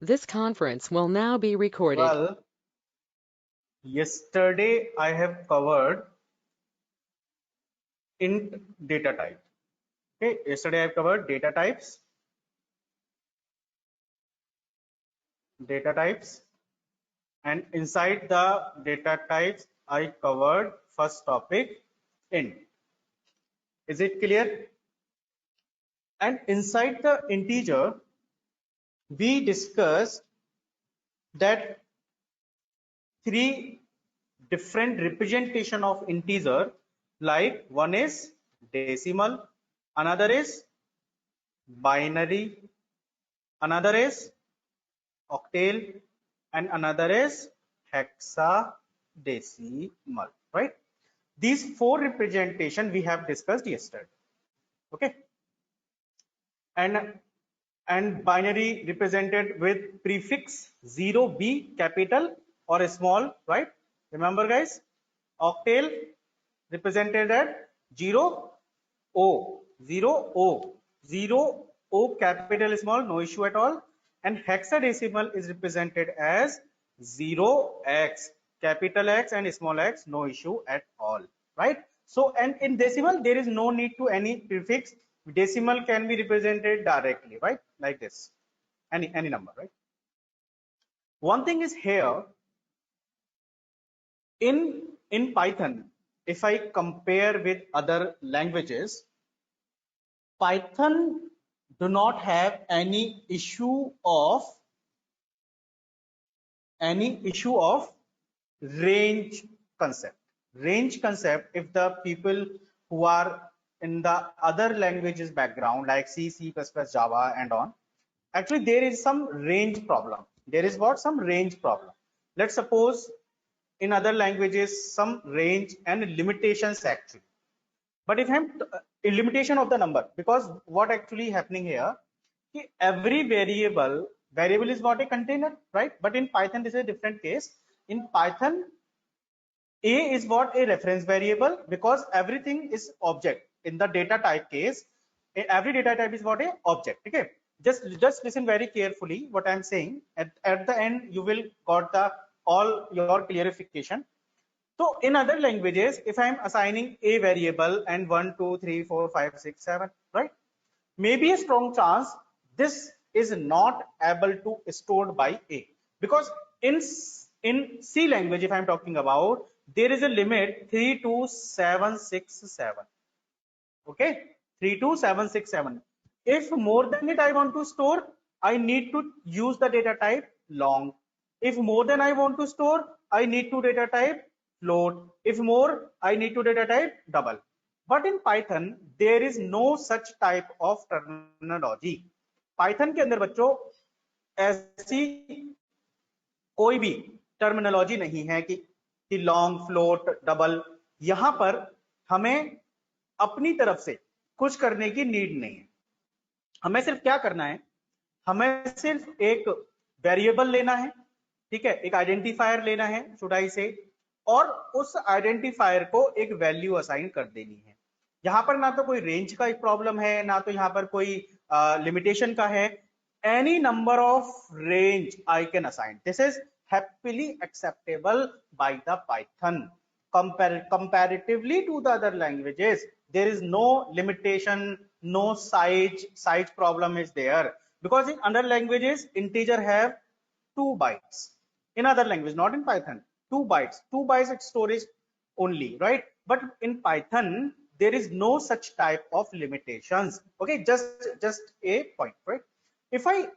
This conference will now be recorded. Well, yesterday I have covered int data type. Okay, yesterday I've covered data types, and inside the data types I covered first topic int. Is it clear? And inside the integer, we discussed that three different representation of integer, like one is decimal, another is binary, another is octal, and another is hexadecimal, right? These four representation we have discussed yesterday. Okay, and binary represented with prefix 0b, capital or small, right? Remember guys, octal represented at 0 o 0 o 0 o, capital small, no issue at all. And hexadecimal is represented as 0x, capital X and small x, no issue at all, right? So, and in decimal there is no need to any prefix. Decimal can be represented directly, right? Like this, any number, right? One thing is here, in Python, if I compare with other languages, Python do not have any issue of range concept. Range concept, if the people who are in the other languages background like C, C++, Java and on, actually there is some range problem. There is what? Some range problem. Let's suppose in other languages some range and limitations actually. But if I'm a limitation of the number, because what actually happening here, every variable is not a container, right? But in Python this is a different case. In Python, a is what? A reference variable, because everything is object. In the data type case, every data type is what? A object. Okay, just listen very carefully what I'm saying. At the end you will got the all your clarification. So in other languages, if I'm assigning a variable and 1, 2, 3, 4, 5, 6, 7, right? Maybe a strong chance this is not able to stored by a, because in C language, if I'm talking about, there is a limit 32767. Okay, 32767. If more than it I want to store, I need to use the data type long. If more than I want to store, I need to data type float. If more, I need to data type double. But in Python, there is no such type of terminology. Python के अंदर बच्चों ऐसी कोई भी terminology नहीं है कि long, float, double. यहां पर हमें अपनी तरफ से कुछ करने की नीड नहीं है. हमें सिर्फ क्या करना है, हमें सिर्फ एक वेरिएबल लेना है, ठीक है, एक आइडेंटिफायर लेना है, शुड आई से, और उस आइडेंटिफायर को एक वैल्यू असाइन कर देनी है. यहां पर ना तो कोई रेंज का एक प्रॉब्लम है, ना तो यहां पर कोई लिमिटेशन का है. Any number of range I can assign. This is happily acceptable by the Python. Comparatively to the other languages, there is no limitation, no size problem is there, because in other languages integer have 2 bytes. In other language, not in Python, 2 bytes storage only, right? But in Python there is no such type of limitations. Okay, just a point, right? If I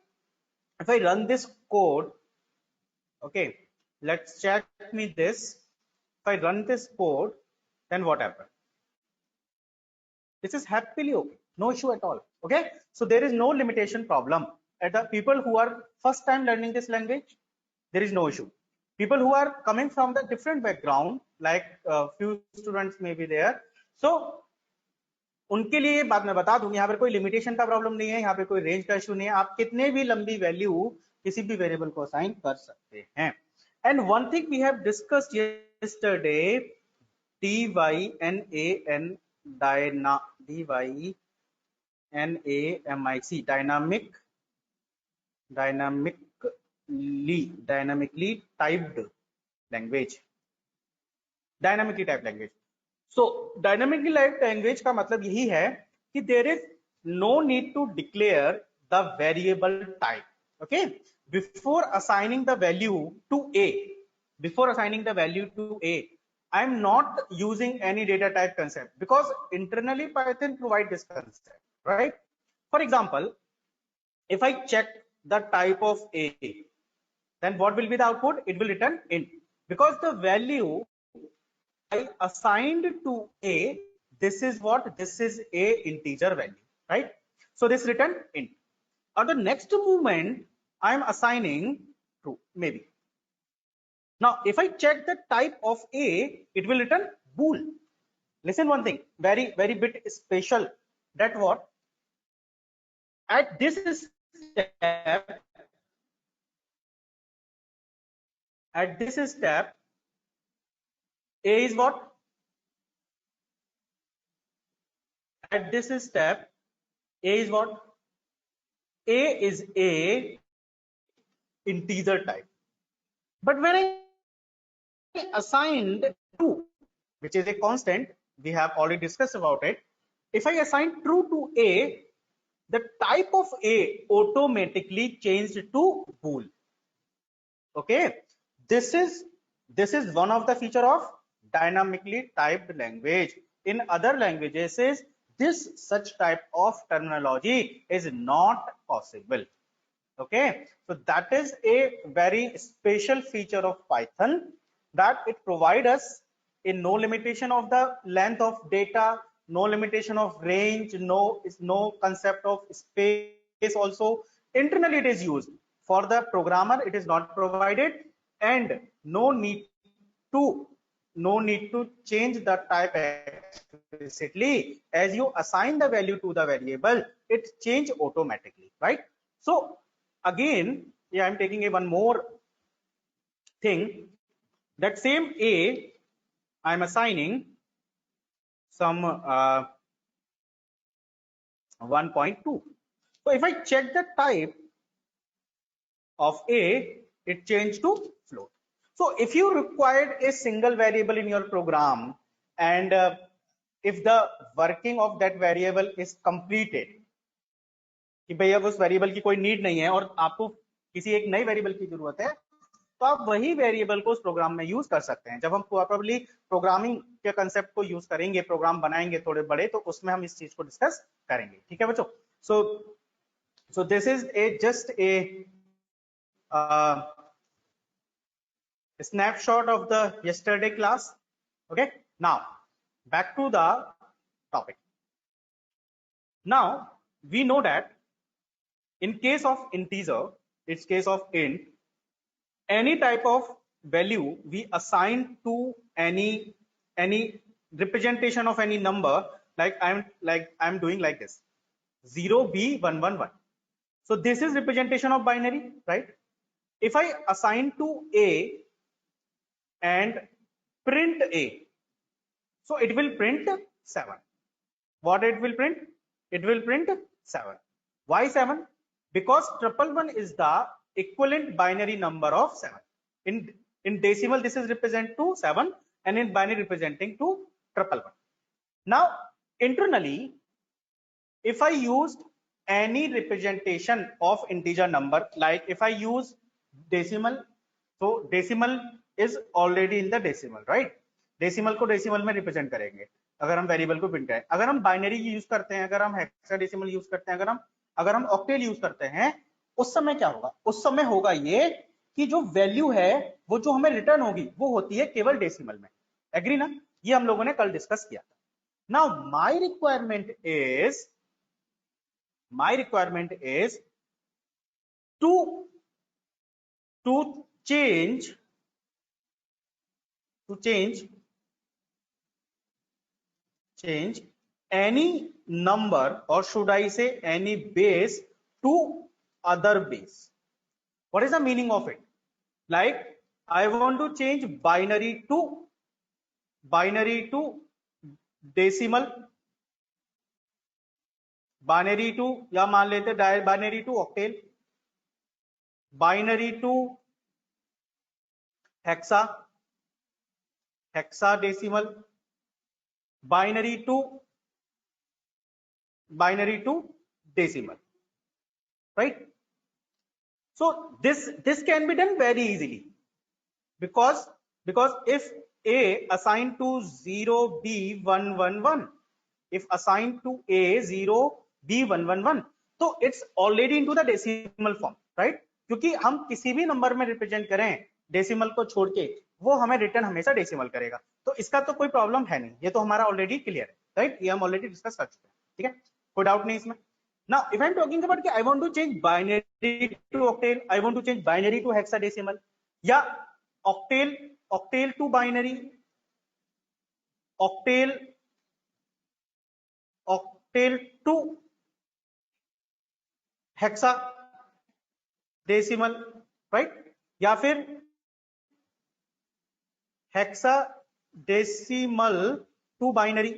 run this code, okay, let's check me this. If I run this code, then what happens? This is happily okay, no issue at all. Okay, so there is no limitation problem. At the people who are first time learning this language, there is no issue. People who are coming from the different background, like few students may be there, so उनके लिए ये बात मैं बता दूं, यहाँ पर कोई लिमिटेशन का प्रॉब्लम नहीं है, यहाँ पे कोई रेंज का इशू नहीं है. आप कितने भी लंबी वैल्यू किसी भी वेरिएबल को असाइन कर सकते हैं. And one thing we have discussed yesterday, DYNAN, DYNAMIC, dynamic dynamically typed language. Dynamically typed language. So dynamically typed language का मतलब यही है कि there is no need to declare the variable type. Okay, before assigning the value to a, I am not using any data type concept because internally Python provide this concept, right? For example, if I check the type of a, then what will be the output? It will return int, because the value I assigned to a, this is what? This is a integer value, right? So this return int. On the next movement, I am assigning true, maybe. Now, if I check the type of a, it will return bool. Listen one thing, very, very bit special. That what? At this step, a is what? At this step, a is what? A is a integer type. But when I assigned true, which is a constant, we have already discussed about it. If I assign true to a, the type of a automatically changed to bool. Okay, this is one of the feature of dynamically typed language. In other languages, this such type of terminology is not possible. Okay, so that is a very special feature of Python, that it provides us in no limitation of the length of data, no limitation of range, no concept of space also. Internally it is used. For the programmer it is not provided, and no need to change the type explicitly. As you assign the value to the variable, it change automatically, right? So again, yeah, I'm taking a one more thing. That same a, I'm assigning some 1.2. So if I check the type of a, it changed to float. So if you required a single variable in your program, and if the working of that variable is completed, कि भैया उस variable की कोई need नहीं है और आपको किसी एक नई वेरिएबल की जरूरत है, तो आप वही वेरिएबल को उस प्रोग्राम में यूज कर सकते हैं. जब हम प्रॉपर्ली प्रोग्रामिंग के कंसेप्ट को यूज करेंगे, प्रोग्राम बनाएंगे थोड़े बड़े, तो उसमें हम इस चीज को डिस्कस करेंगे. ठीक है बच्चों? सो this is a just a snapshot of the yesterday class. Okay, now back to the topic. Now we know that in case of integer, its case of int, any type of value we assign to any representation of any number, like I'm doing like this, 0b111. So this is representation of binary, right? If I assign to a and print a, so it will print 7. What it will print? It will print 7. Why 7? Because 111 is the equivalent binary number of 7. In decimal, this is represent to 7, and in binary representing to 111. Now internally, if I used any representation of integer number, like if I use decimal, so decimal is already in the decimal, right? Decimal को decimal में represent करेंगे अगर हम variable को print करें. अगर हम binary use करते हैं, अगर हम हेक्साडेसिमल यूज करते हैं, अगर हम ऑक्टेल यूज करते हैं, उस समय क्या होगा? उस समय होगा ये कि जो वैल्यू है वो जो हमें रिटर्न होगी वो होती है केवल डेसिमल में. एग्री ना? ये हम लोगों ने कल डिस्कस किया था. Now my requirement is to change any number, or should I say any base, to other base. What is the meaning of it? Like I want to change binary to decimal, binary to, या मान लेते binary to octal, binary to hexadecimal, binary to decimal, right? So this can be done very easily, because if a assigned to 0b111, if assigned to a 0b111, तो it's already into the decimal form, right? क्योंकि हम किसी भी number में represent करें decimal को छोड़ के, वो हमें रिटर्न हमेशा डेसिमल करेगा, तो इसका तो कोई प्रॉब्लम है नहीं, ये तो हमारा ऑलरेडी क्लियर है, राइट? ये हम ऑलरेडी डिस्कस कर चुके हैं, ठीक है, कोई डाउट नहीं इसमें। Now if I'm talking about I want to change binary to octal, I want to change binary to hexadecimal, या octal to binary, octal to hexadecimal, right? या फिर hexadecimal to binary,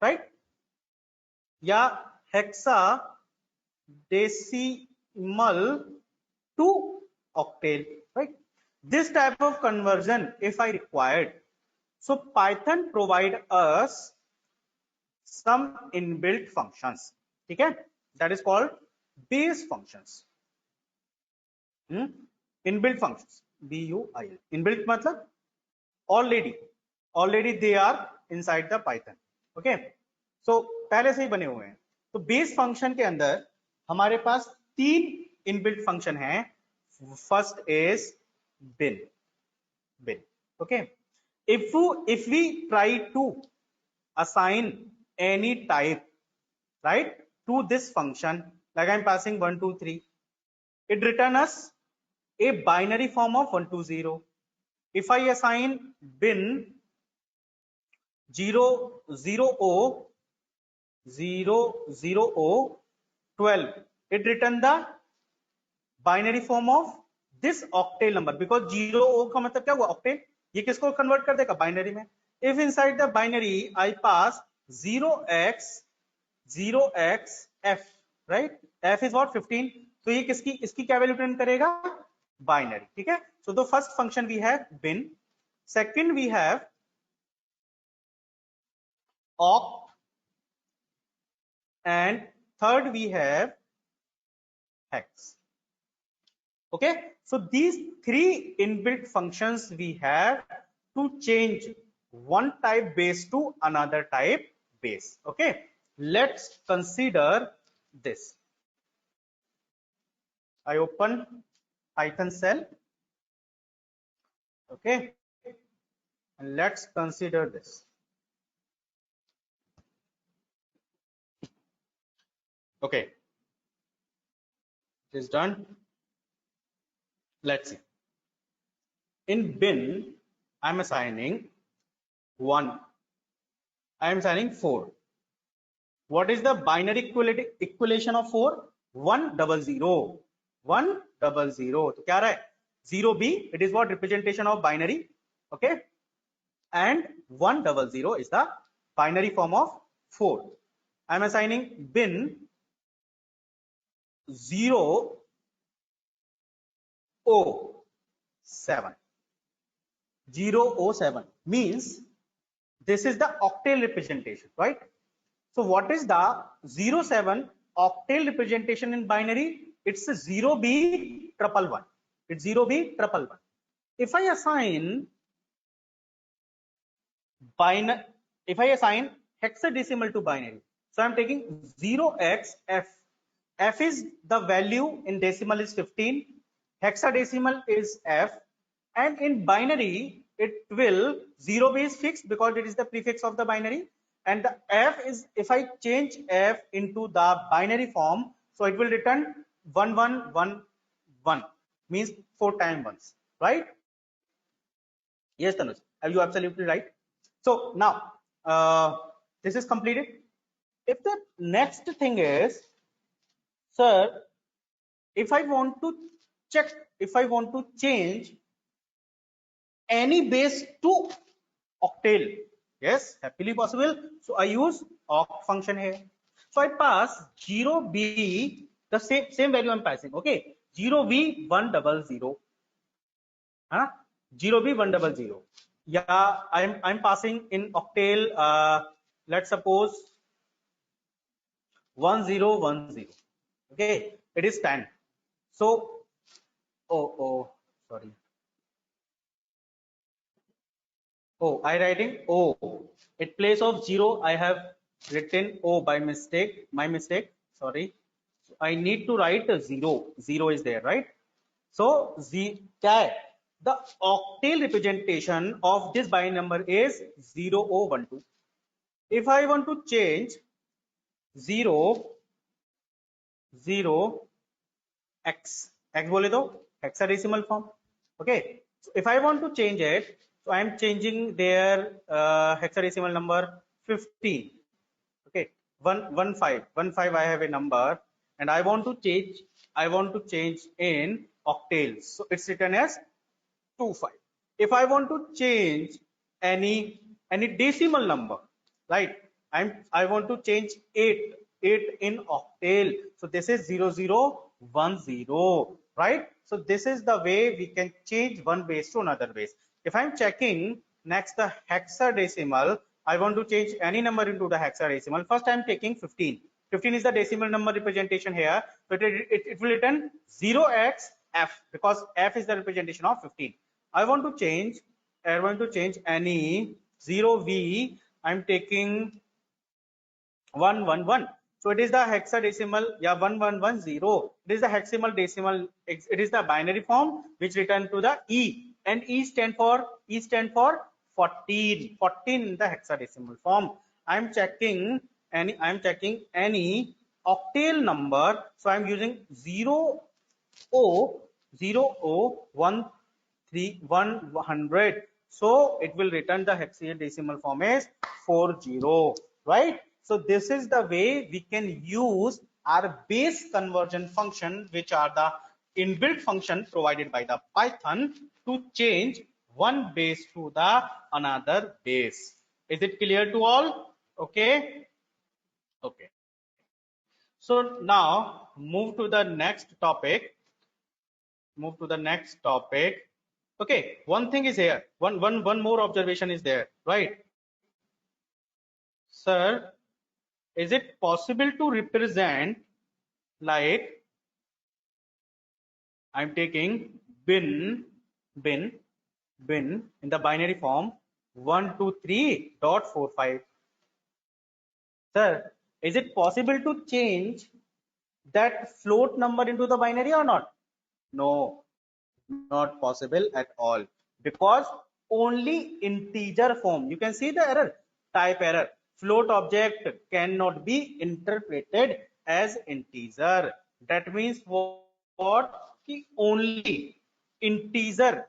right? या hexadecimal to octal, right? This type of conversion if I required, so Python provide us some inbuilt functions, ठीक है, that is called base functions. Inbuilt functions, BUIL, inbuilt मतलब already they are inside the Python, okay? So पहले से ही बने हुए हैं। तो base function के अंदर हमारे पास 3 इनबिल्ट फंक्शन हैं। First is bin, okay? If we try to assign any type, right, to this function, like I'm passing 1 2 3, it return us a binary form of 1 2 0. If I assign bin 0 0 o 12, it return the binary form of this octal number, because 0 o का मतलब क्या हुआ, octal, ये किसको convert कर देगा, binary में। if inside the binary I pass 0x f, right, f is what 15, तो ये इसकी क्या वैल्यू रिटर्न करेगा, बाइनरी, ठीक है। So the first function we have bin, second we have oct, and third we have hex, okay? So these 3 inbuilt functions we have to change one type base to another type base, okay? Let's consider this. I open Python shell, okay, and let's consider this. Okay, it is done. Let's see. In bin I'm assigning 1, I am assigning 4. What is the binary equation of 4? 100 100, तो क्या रहा है, 0b, it is what, representation of binary, okay, and 100 is the binary form of 4. I am assigning bin 007. 007 means this is the octal representation, right? So what is the 07 octal representation in binary? It's a 0b111. It's 0b111. If I assign hexadecimal to binary, so I'm taking 0xf. F is the value in decimal is 15, hexadecimal is f, and in binary it will 0b is fixed because it is the prefix of the binary, and the f is, if I change f into the binary form, so it will return 1111, means 4 times ones, right? Yes Tanuj, are you absolutely right? So now this is completed. If the next thing is, sir, if I want to check, if I want to change any base to octal, yes, happily possible. So I use oct function here. So I pass 0b, the same value I'm passing, okay, 0v100, 0v100. Yeah, I'm passing in octal. Let's suppose 1010. Okay, it is 10. So, oh, sorry. Oh, I writing O. At place of 0, I have written O by mistake. My mistake. Sorry. So I need to write a 0. 0 is there, right? So the octal representation of this binary number is 0012. If I want to change 0 0 x बोले तो hexadecimal form. Okay, so if I want to change it, so I am changing their hexadecimal number 15. Okay, 115 I have a number, and I want to change in octals, so it's written as 25. If I want to change any decimal number, right? I want to change 8 in octal, so this is 0010, right? So this is the way we can change one base to another base. If I'm checking next the hexadecimal, I want to change any number into the hexadecimal. First I'm taking 15. 15 is the decimal number representation here, but it will return 0xf because f is the representation of 15. I want to change any 0v. I'm taking 111. So it is the hexadecimal, yeah, 1110. It is the hexadecimal decimal. It is the binary form which return to the E, and E stand for 14. 14 in the hexadecimal form. I'm checking any octal number. So I'm using 0013100. So it will return the hexadecimal form as 40, right? So this is the way we can use our base conversion function, which are the inbuilt function provided by the Python to change one base to the another base. Is it clear to all? Okay. Okay. So now move to the next topic. Okay, one thing is here. One more observation is there, right? Sir, is it possible to represent like I'm taking bin in the binary form 123.45? Sir, is it possible to change that float number into the binary or not? No, not possible at all, because only integer form. You can see the error, type error. Float object cannot be interpreted as integer. That means what? Only integer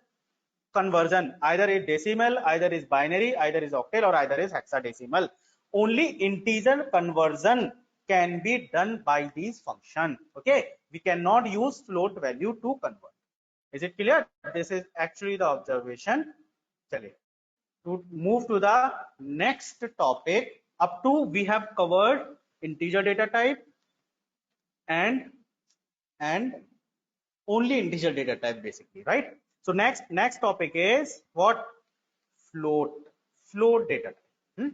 conversion, either is decimal, either is binary, either is octal, or either is hexadecimal. Only integer conversion can be done by these function. Okay, we cannot use float value to convert. Is it clear? This is actually the observation. Chale. To move to the next topic, up to we have covered integer data type and only integer data type basically, right? So next topic is what? Float data type.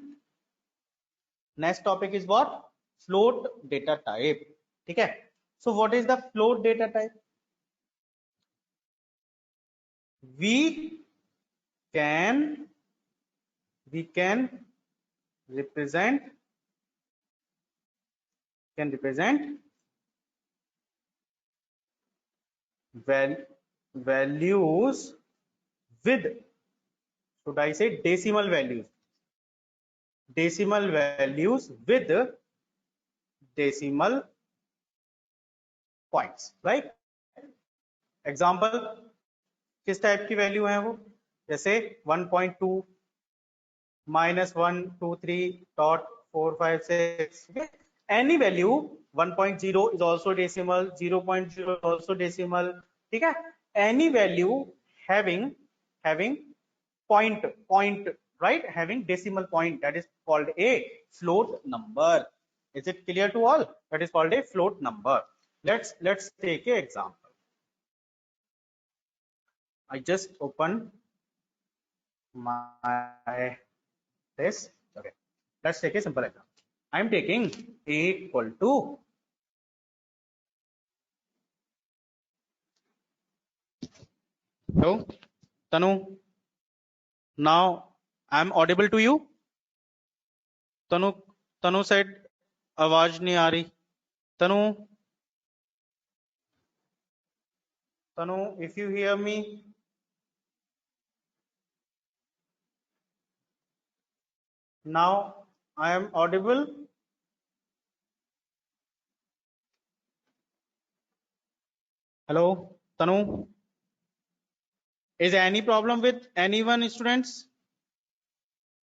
Next topic is what? Float data type. Okay. So what is the float data type? We can represent values with, should I say decimal values with decimal points, right? Example किस type की value है वो? जैसे 1.2 -123.456. Any value 1.0 is also decimal, 0.0 is also decimal. ठीक है? Any value having point, right? Having decimal point, that is called a float number. Is it clear to all? That is called a float number. Let's take an example. I just open my this. Okay, let's take a simple example. I'm taking a equal to hello Tanu. Now I'm audible to you. Tanu Tanu said आवाज नहीं आ रही. Tanu, if you hear me, now I am audible. Hello, Tanu. Is there any problem with anyone, students?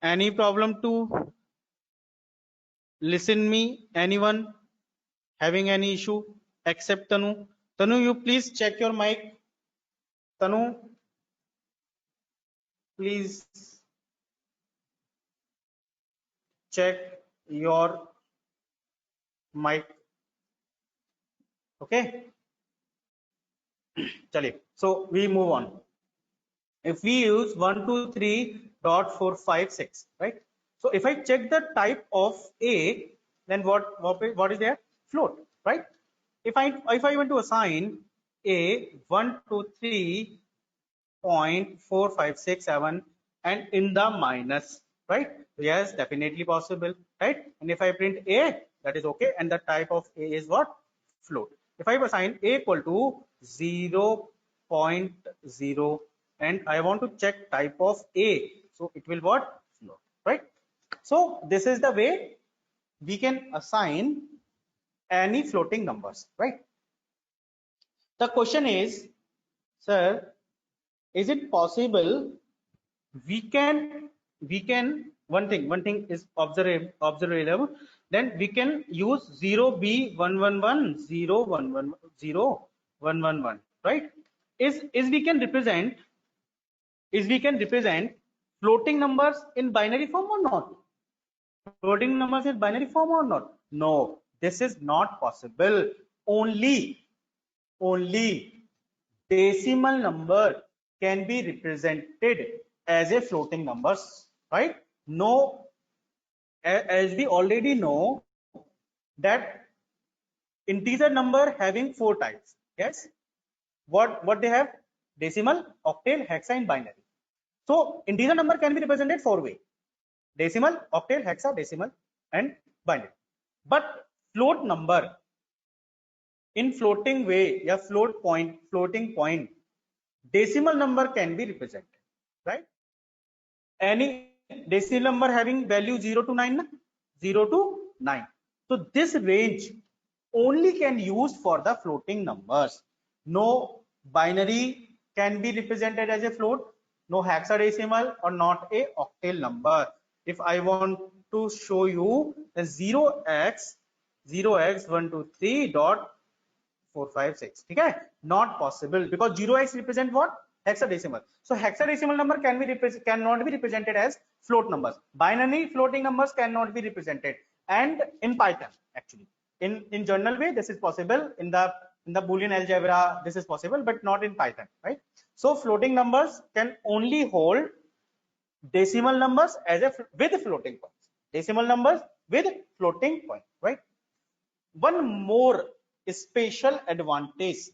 Any problem to listen me? Anyone having any issue except Tanu? Tanu, you please check your mic. Tanu, please check your mic. Okay. Chaliye. So we move on. If we use 123.456, right? So if I check the type of A, then what is there? Float, right? If I want to assign A 123.4567 and in the minus, right? Yes, definitely possible, right? And if I print A, that is okay, and the type of A is what? Float. If I assign A equal to 0.0 and I want to check type of A, so it will what? Float, right? So this is the way we can assign any floating numbers, right? The question is, sir, is it possible we can one thing is observable, then we can use 0b111 011 right? Is we can represent floating numbers in binary form or not? Floating numbers in binary form or not? No, this is not possible. Only decimal number can be represented as a floating numbers, right? No, as we already know that integer number having 4 types. Yes, what they have? Decimal, octal, hexa, and binary. So integer number can be represented 4 ways: decimal, octal, hexa, decimal, and binary. But float number in floating way, yeah, floating point, decimal number can be represented, right? Any decimal number having value 0 to 9, 0 to 9. So this range only can use for the floating numbers. No binary can be represented as a float, no hexadecimal, or not a octal number. If I want to show you the 0x 123.456, okay, not possible, because 0x represent what? Hexadecimal. So hexadecimal number cannot be represented as float numbers. Binary floating numbers cannot be represented. And in Python, actually, in general way, this is possible. In the Boolean algebra, this is possible, but not in Python, right? So floating numbers can only hold decimal numbers as with floating points. Decimal numbers with floating point, right? One more special advantage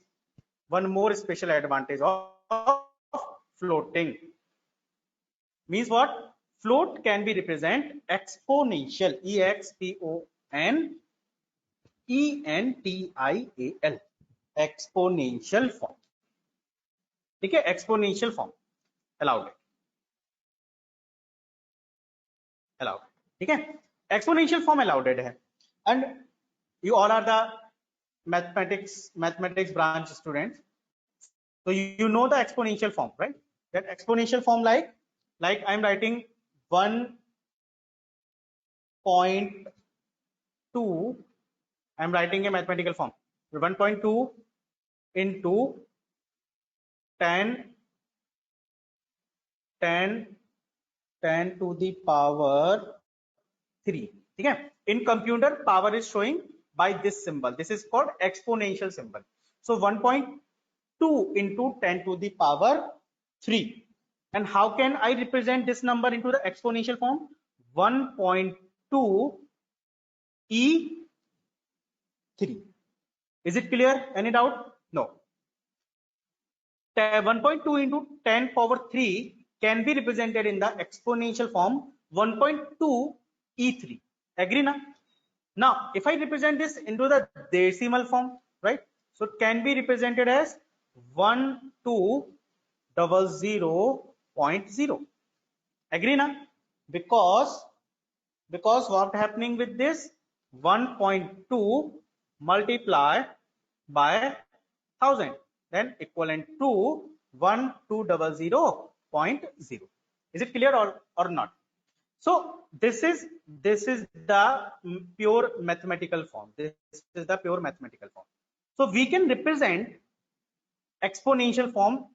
of floating means what? Float can be represent exponential, exponential, exponential form. ठीक है, exponential form allowed, ठीक है, exponential form allowed है. And you all are the mathematics branch students, so you know the exponential form, right? That exponential form, like I'm writing 1.2, I'm writing a mathematical form, 1.2 into 10 to the power 3. Okay? In computer, power is showing by this symbol. This is called exponential symbol. So 1.2 into 10 to the power 3. And how can I represent this number into the exponential form? 1.2 E3. Is it clear? Any doubt? No. 1.2 into 10 power 3 can be represented in the exponential form 1.2 E3. Agree now? Now, if I represent this into the decimal form, right? So it can be represented as 1200.0. Agree now? Because what happening with this 1.2 multiply by 1000, then equivalent to 1200.0. Is it clear or not? So this is the pure mathematical form. This is the pure mathematical form. So we can represent exponential form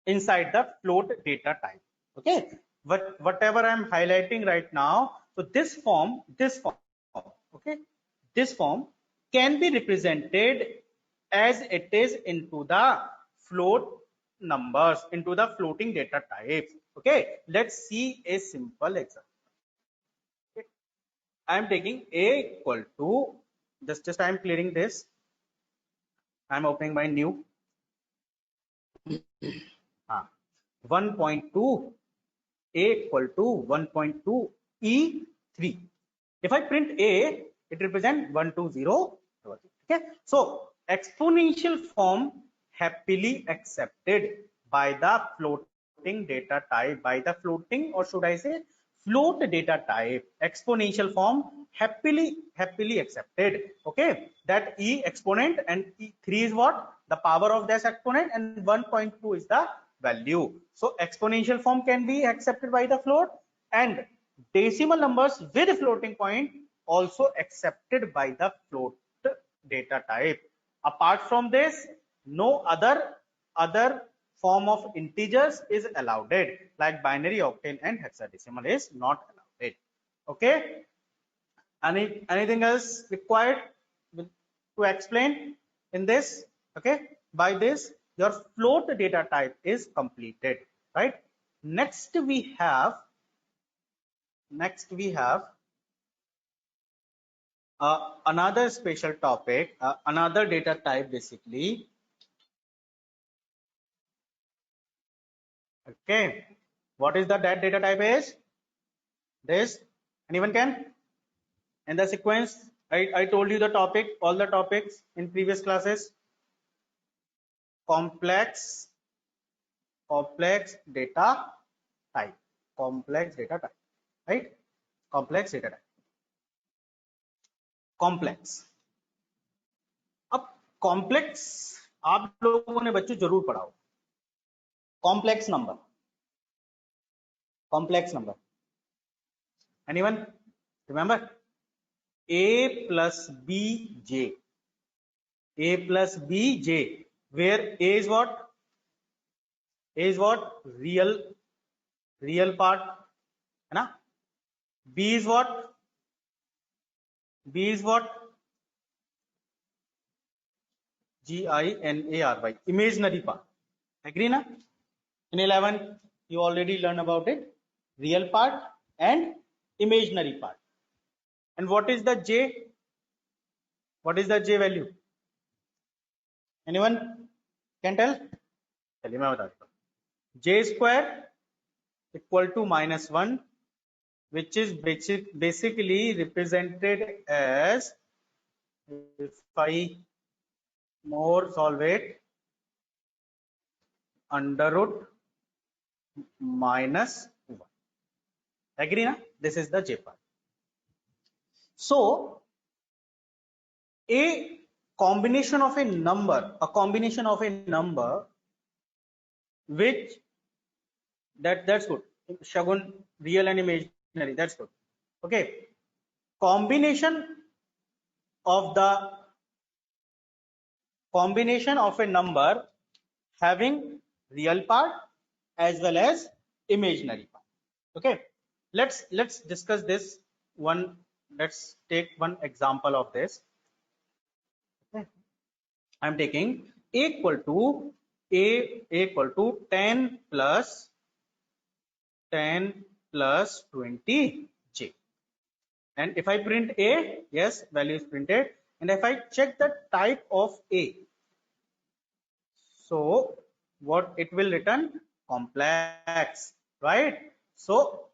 inside the float data type. Okay, but whatever I'm highlighting right now, so this form, okay, this form can be represented as it is into the float numbers, into the floating data type. Okay, let's see a simple example. Okay. I am taking a equal to, just I am clearing this. I am opening my new 1.2 a equal to 1.2 E3. If I print a, it represents 120. Okay, so exponential form happily accepted by the floating data type, by the floating, or should I say float data type. Exponential form happily accepted. Okay, that e exponent and E3 is what? The power of this exponent, and 1.2 is the value. So exponential form can be accepted by the float, and decimal numbers with floating point also accepted by the float data type. Apart from this, no other form of integers is allowed, like binary, octal, and hexadecimal is not allowed. Okay, anything else required to explain in this? Okay, by this your float data type is completed, right? Next we have another special topic, another data type basically. Okay, what is that data type is? This, anyone can? In the sequence, I told you the topic, all the topics in previous classes. Complex data type, right? Complex data type. Complex, अब complex आप लोगों ने बच्चों जरूर पढ़ा हो. Complex number, anyone remember? a plus bj, where a is what? Real part है ना? b is what? GINARY, imaginary part. Agree na? In 11 you already learned about it, real part and imaginary part. And what is the j? What is the j value? Anyone can tell? चलिए मैं बता देता हूँ. J square equal to -1, which is basically represented as, if I more solve it, under root -1. Agree na? This is the j part. So a combination of a number which that's good. Shagun, real and imaginary, that's good. Okay, combination of a number having real part as well as imaginary part. Okay, let's discuss this one. Let's take one example of this. Okay, I'm taking a equal to a equal to 10 plus 20 j. And if I print a, yes, value is printed. And if I check the type of a, so what it will return? Complex, right? So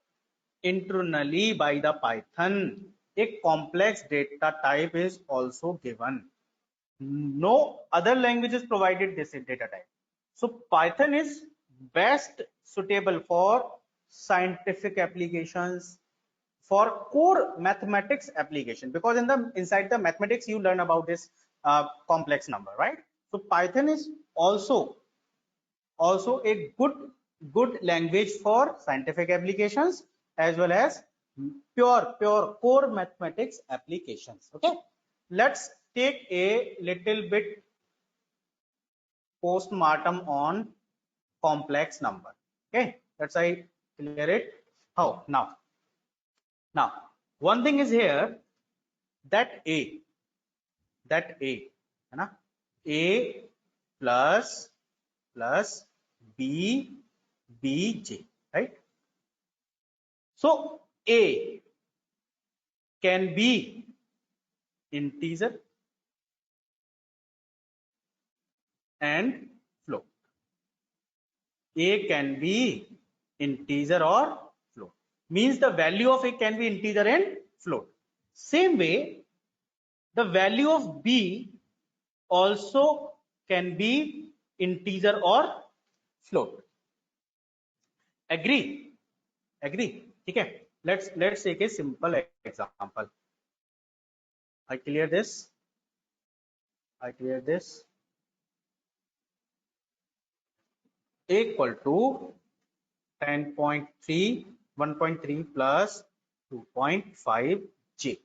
internally by the Python, a complex data type is also given. No other languages provided this data type. So Python is best suitable for scientific applications, for core mathematics application, because inside the mathematics you learn about this complex number, right? So Python is also a good language for scientific applications as well as pure core mathematics applications. Okay, let's take a little bit postmortem on complex number. Okay, let's I clear it. How now one thing is here, that a है ना, a plus b j, right? So a can be integer and float. A can be integer or float. Means the value of a can be integer and float. Same way, the value of b also can be integer or float. Agree? ठीक है? Let's take a simple example. I clear this. Equal to 10.3 1.3 plus 2.5 j.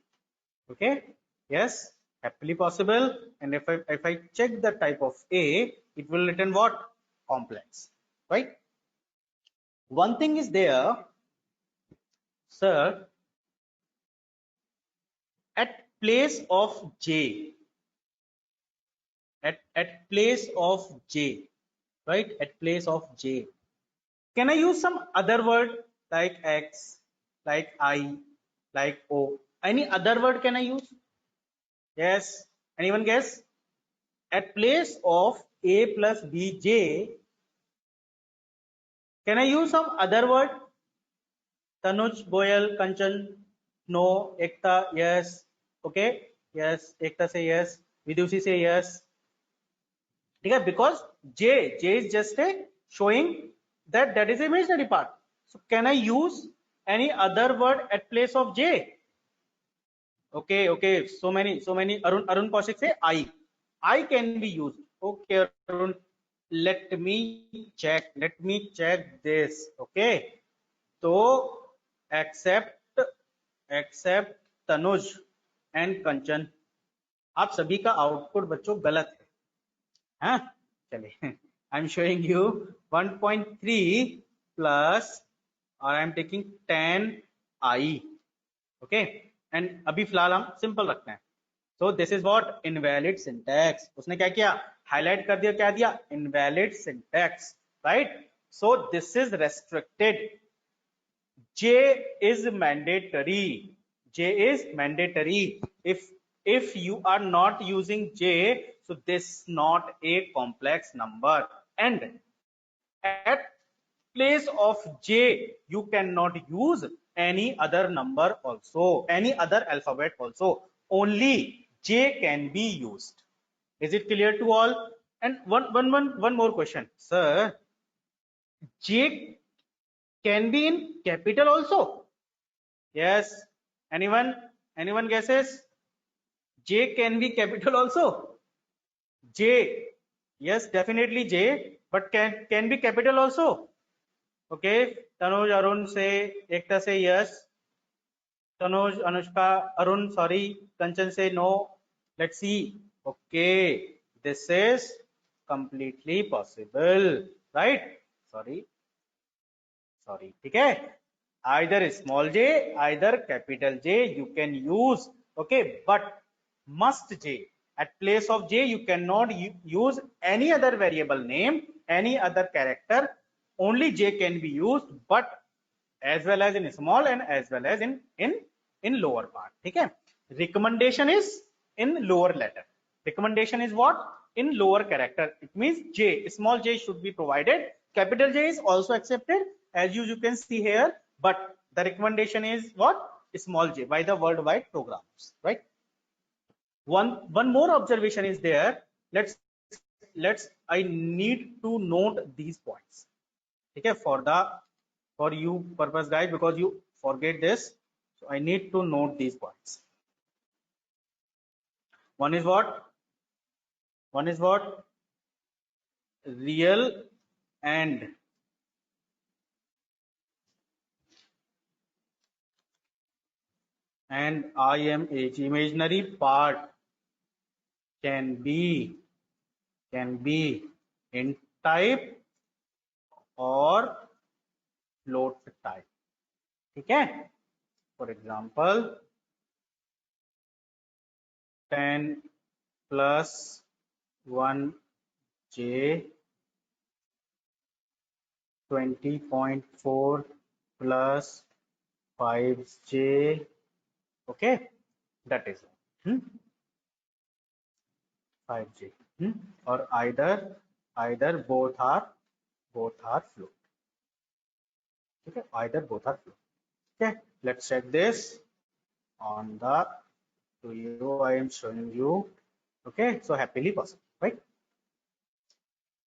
Okay, yes, happily possible. And if I check the type of a, it will return what? Complex, right? One thing is there, sir, at place of j, at place of j, right? At place of j, can I use some other word like x, like I, like o? Any other word can I use? Yes, anyone guess? At place of a plus bj, can I use some other word? Tanuj, Goyal, Kanchan, no. Ekta, yes. Okay, yes. Ekta say yes. Vidushi say yes. Okay, because J is just a showing that is imaginary part. So can I use any other word at place of J? Okay. So many. Arun Kaushik say I can be used. Okay, Arun. Let me check this. Okay. So except Tanuj and Kanchan, आप सभी का output बच्चों गलत है, हाँ चलिए I am showing you 1.3 plus और I am taking 10 I, okay, and अभी फिलहाल हम सिंपल रखते हैं. So this is what? Invalid syntax. उसने क्या किया? हाईलाइट कर दिया, क्या दिया? Invalid syntax, right? So this is restricted. J is mandatory. If you are not using J, so this is not a complex number. And at place of J, you cannot use any other number also, any other alphabet also. Only J can be used. Is it clear to all? And one more question, sir. J can be in capital also? Yes. Anyone guesses? J can be capital also? J, yes, definitely J, but can be capital also? Okay, Tanuj, Arun say, Ekta say yes. Tanuj, Anushka, Arun, sorry, Kanchan say no. Let's see. Okay, this is completely possible, right? Sorry, ठीक है? Either small j, either capital J you can use, okay, but must J. At place of J you cannot use any other variable name, any other character, only J can be used, but as well as in small and as well as in lower part. Okay. Recommendation is in lower letter. Recommendation is what? In lower character. It means J, small j should be provided. Capital J is also accepted, as you can see here, but the recommendation is what? Small j by the worldwide programs, right? One more observation is there. Let's I need to note these points. Okay, for you purpose, guys, because you forget this, so I need to note these points. One is what? One is what? Real and IMH, imaginary part can be int type or float type. Okay. For example, 10 plus 1j, 20.4 plus 5j. Okay, that is 5j. Or either both are float. Okay, either both are float. Okay, let's check this on the to you. I am showing you. Okay, so happily possible, right?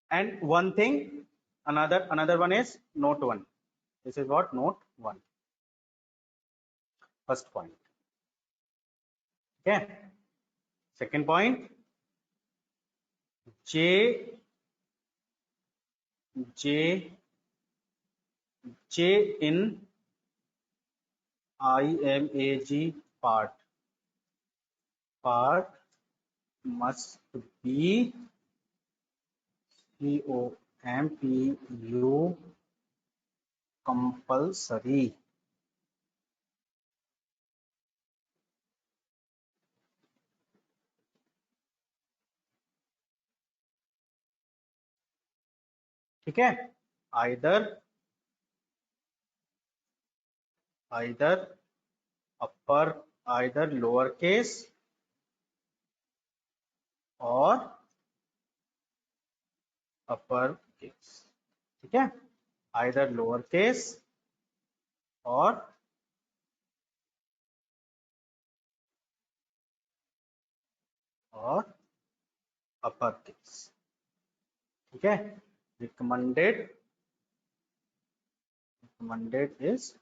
And one thing, another one is note one. This is what? Note one. First point. Okay. Second point, J in IMAG part must be COMPU compulsory. ठीक है, either upper, either lowercase or uppercase. ठीक है, either lowercase or uppercase. ठीक है, recommended is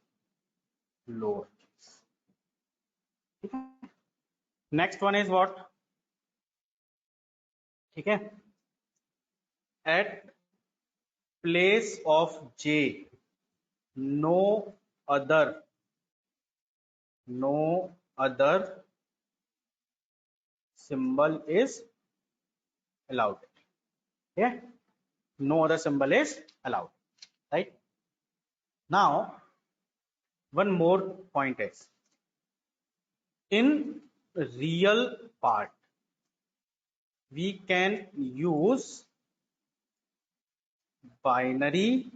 lowercase. ठीक है, next one is what? ठीक है, at place of J, no other symbol is allowed. Okay, no other symbol is allowed, right? Now one more point is, in real part we can use binary,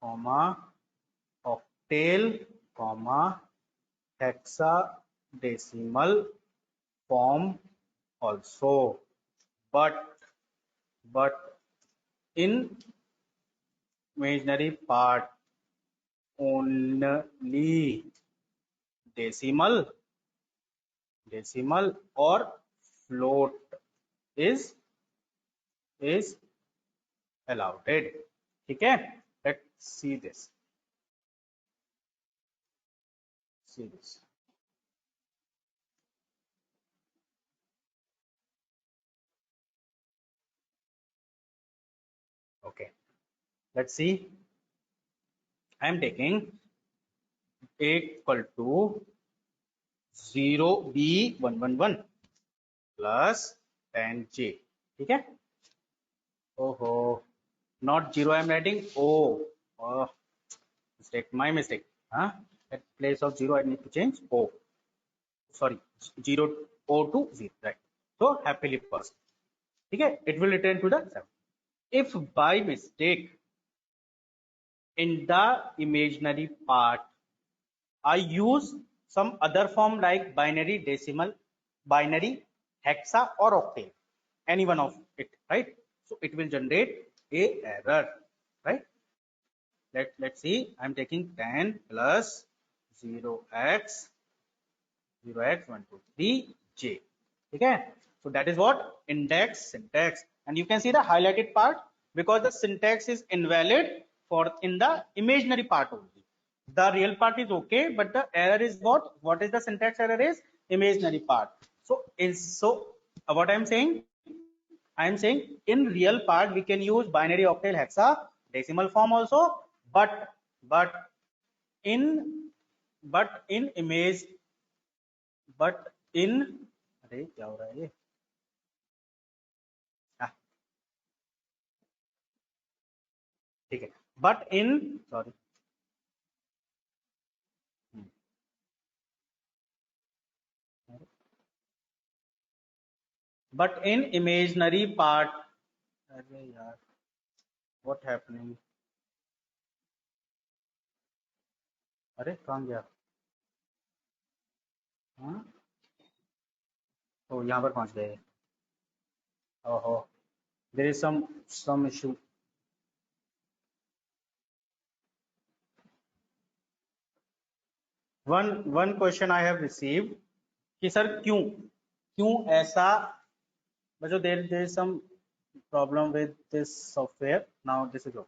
octal, hexadecimal form also, but in imaginary part only decimal or float is allowed. ठीक है, let's see this. Okay, let's see. I am taking A equal to 0B111 plus 10J. ठीक है, oh, not 0, I am writing O. Oh, my mistake. At place of 0 I need to change O. Sorry, 0 O to 0, right? So happily passed. Okay, it will return to the 7. if by mistake in the imaginary part I use some other form like binary, decimal, binary, hexa or octave, any one of it, right? So it will generate a error, right? Let's see, I'm taking 10 plus 0x 123j. Okay, so that is what index syntax, and you can see the highlighted part because the syntax is invalid for in the imaginary part only. The real part is okay, but the error is what is the syntax error is imaginary part. So what I'm saying, in real part we can use binary, octal, hexa, decimal form also, but in image, but in अरे क्या हो रहा है ये हाँ, ठीक है but in sorry but in imaginary part अरे यार what happening अरे कहाँ गया हाँ तो यहाँ पर पहुँच गए ओहो there is some issue one question I have received कि सर क्यों ऐसा मतलब there is some problem with this software now this is okay.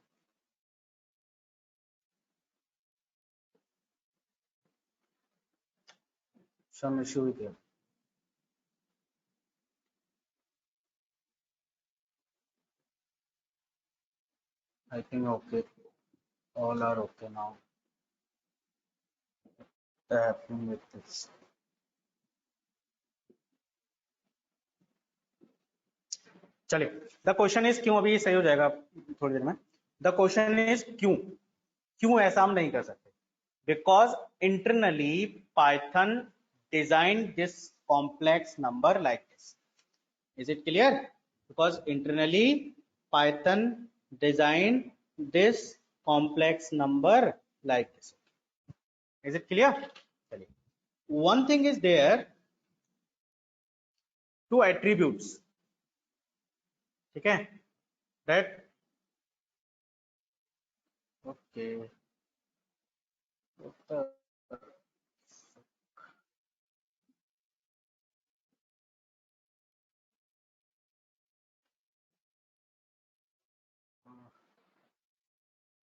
Some issue with it. I think okay. All are okay now. What happening with this? चलिए the question is क्यों अभी सही हो जाएगा थोड़ी देर में द क्वेश्चन इज क्यों ऐसा हम नहीं कर सकते because internally Python design this complex number like this is it clear because internally Python design this complex number like this is it clear चलिए one thing is there two attributes ठीक है that okay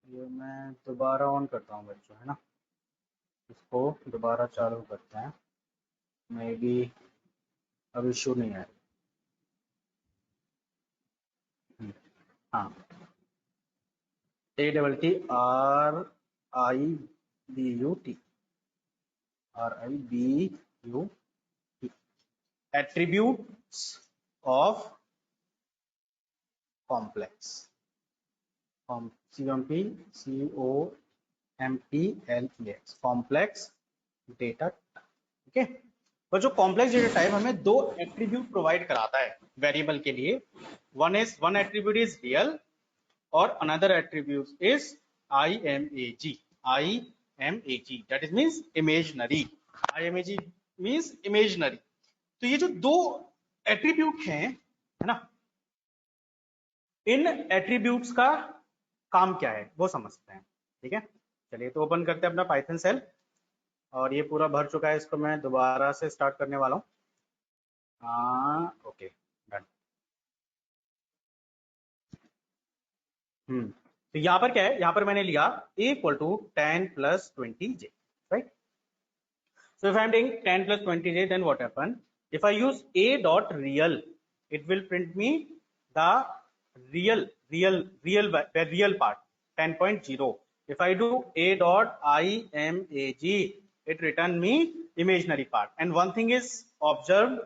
ये मैं दोबारा on करता हूँ बच्चों है ना इसको दोबारा चालू करते हैं मे बी अब इशू नहीं है हाँ ATTRIBUT attributes of complex COMPLEX complex data ठीक है पर जो कॉम्प्लेक्स डेटा टाइप हमें दो एट्रीब्यूट प्रोवाइड कराता है वेरिएबल के लिए वन एट्रीब्यूट इज रियल और another attribute is IMAG that is means imaginary IMAG means imaginary तो ये जो दो एट्रीब्यूट हैं है ना इन एट्रीब्यूट्स का काम क्या है वो समझते हैं ठीक है चलिए तो ओपन करते हैं अपना पाइथन सेल और ये पूरा भर चुका है इसको मैं दोबारा से स्टार्ट करने वाला हूँ ओके डन तो यहाँ पर क्या है यहाँ पर मैंने लिया a equal to 10 plus 20j right so if I am taking 10 plus 20j then what happen if I use a dot real it will print me the real part 10.0 if I do a dot IMAG it return me imaginary part and one thing is observed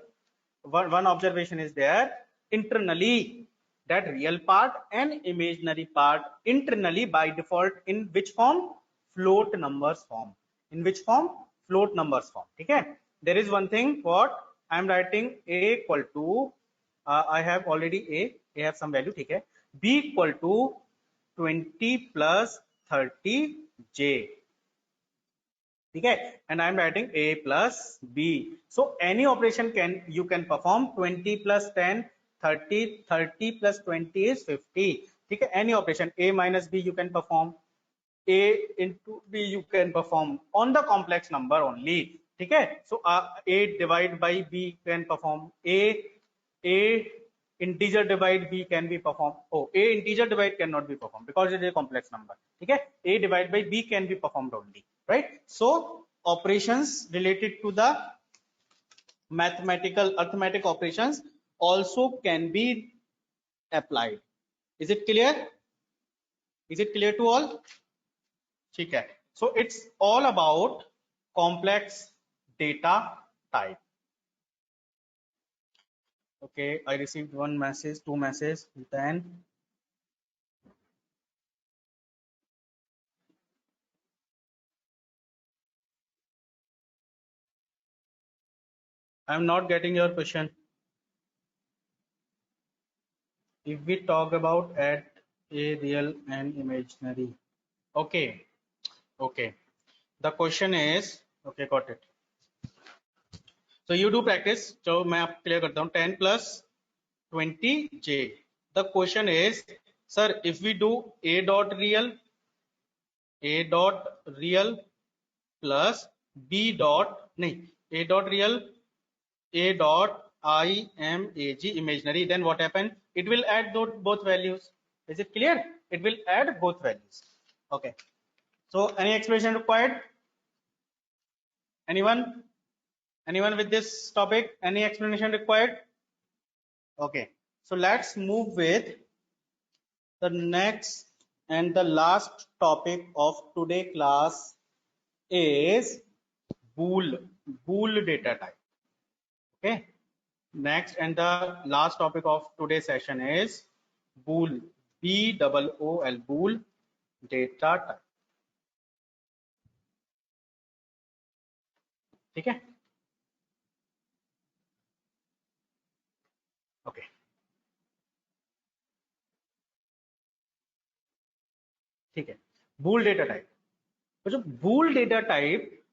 one observation is there internally that real part and imaginary part internally by default in which form float numbers form in which form float numbers form ठीक है there is one thing what I am writing a equal to I have already a have some value ठीक है b equal to 20 plus 30j. Okay, and I'm writing a plus b. So any operation you can perform 20 plus 10 30, 30 plus 20 is 50. Okay, any operation a minus b you can perform, a into b you can perform on the complex number only. Okay, so a divide by b can perform, a integer divide b can be performed. Oh, a integer divide cannot be performed because it is a complex number. Okay, a divide by b can be performed only, right? So operations related to the mathematical arithmetic operations also can be applied. Is it clear? Is it clear to all? Okay, so it's all about complex data type. Okay, I received one message, two messages, then I'm not getting your question. If we talk about at a real and imaginary. Okay, okay. The question is, okay, got it. So you do practice. So मैं आप clear करता हूँ. 10 plus 20j. The question is, sir, if we do a dot real plus b dot नहीं a dot real a dot imag imaginary, then what happen? It will add both values. Is it clear? It will add both values. Okay, so any explanation required? Anyone with this topic? Any explanation required? Okay, so let's move with the next and the last topic of today class is bool data type. Okay, next and the last topic of today's session is bool, B-O-O-L, bool data type. ठीक है? Okay, ठीक है. Bool data type. तो जो bool data type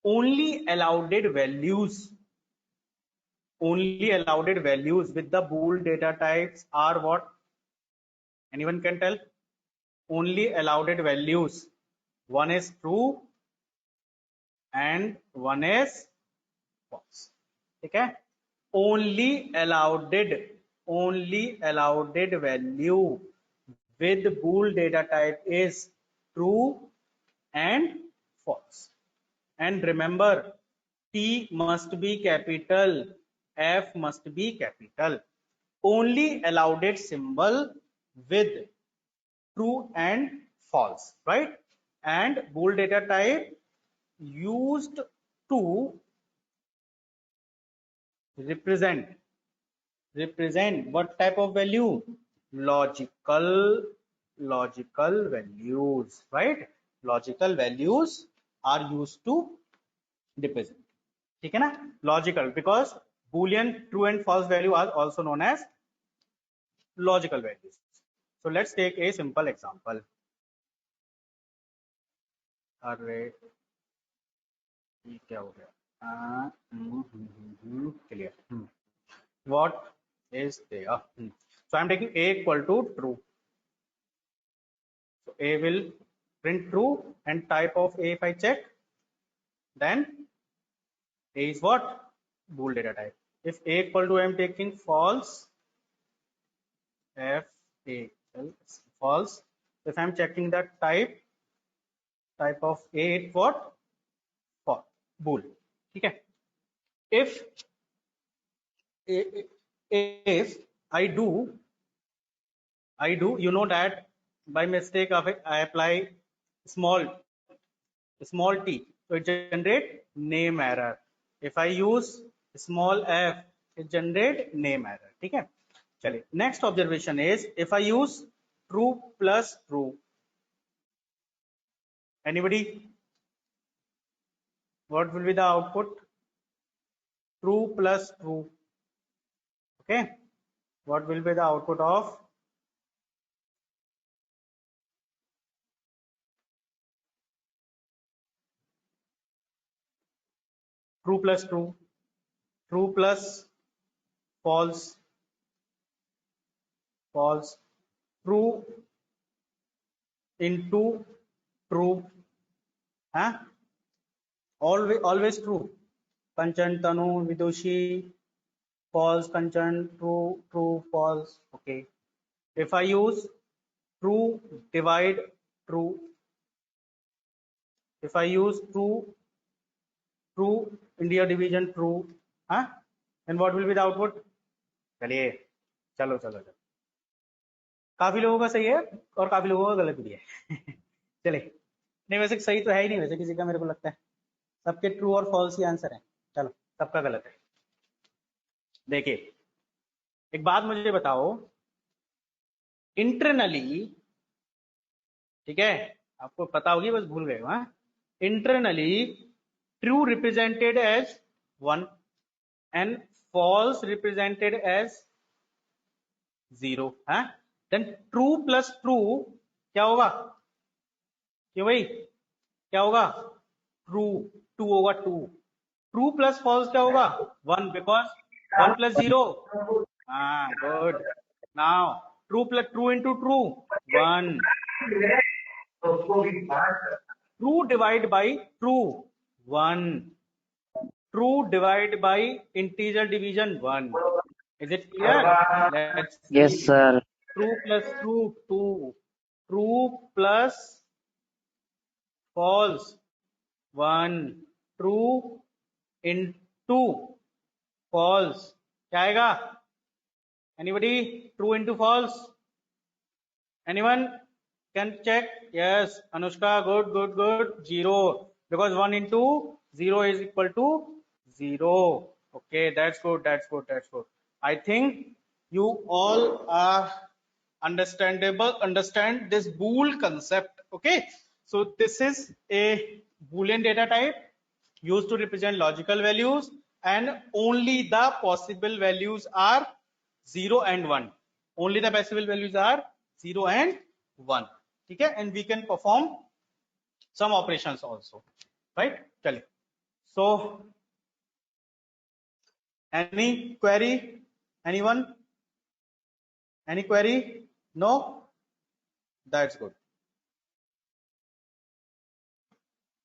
only allowed values with the bool data types are what? Anyone can tell? Only allowed values. One is true and one is false. Okay, only allowed value with bool data type is true and false. And remember, T must be capital, F must be capital. Only allowed symbol with true and false, right? And bool data type used to represent what type of value? Logical values, right? Logical values are used to represent. ठीक है ना? Logical, because boolean true and false value are also known as logical values. So let's take a simple example. अरे ये क्या हो गया? Clear. What is there? So I'm taking a equal to true. So a will print true, and type of a if I check, then a is what? Bool data type. If a equal to, I'm taking false, f a false. If I'm checking the type of a, it what? For bool. Okay. If I do, you know that by mistake I apply small t, so it generate name error. If I use small f, it generate name error. ठीक है? चलिए, next observation is if I use true plus true. Anybody? What will be the output? True plus true. Okay, what will be the output of true plus true, true plus false, false, true into true, huh? Always true. Kanchan, Tanu, Vidushi, false, Kanchan, true, true, false. Okay. If I use true divide true, if I use true India division true, huh? And what will be the output? चलिए चलो चलो चलो, काफी लोगों का सही है और काफी लोगों का गलत भी है चले, नहीं वैसे सही तो है ही नहीं वैसे किसी का, मेरे को लगता है सबके ट्रू और फॉल्स ही आंसर है। चलो सबका गलत है। देखिए एक बात मुझे बताओ, इंटरनली, ठीक है आपको पता होगी बस भूल गए, हाँ, internally true represented as 1 and false represented as 0, है, देन ट्रू प्लस ट्रू क्या होगा, क्यों भाई क्या होगा, ट्रू, 2 होगा 2, ट्रू प्लस फॉल्स क्या होगा 1, बिकॉज 1 प्लस 0, हाँ good, now true into true 1, true divide by true 1, true divide by integer division 1. Is it clear? Let's see. Yes, sir. True plus true 2. True plus false 1. True into false क्या आएगा? Anybody? True into false? Anyone can check? Yes, Anushka, good. 0, because 1 into 0 is equal to 0. Okay, that's good. I think you all are understand this bool concept. Okay, so this is a boolean data type used to represent logical values, and only the possible values are 0 and 1. Only the possible values are 0 and 1. Okay, and we can perform some operations also, right? Chale. So any query, anyone, any query? No, that's good.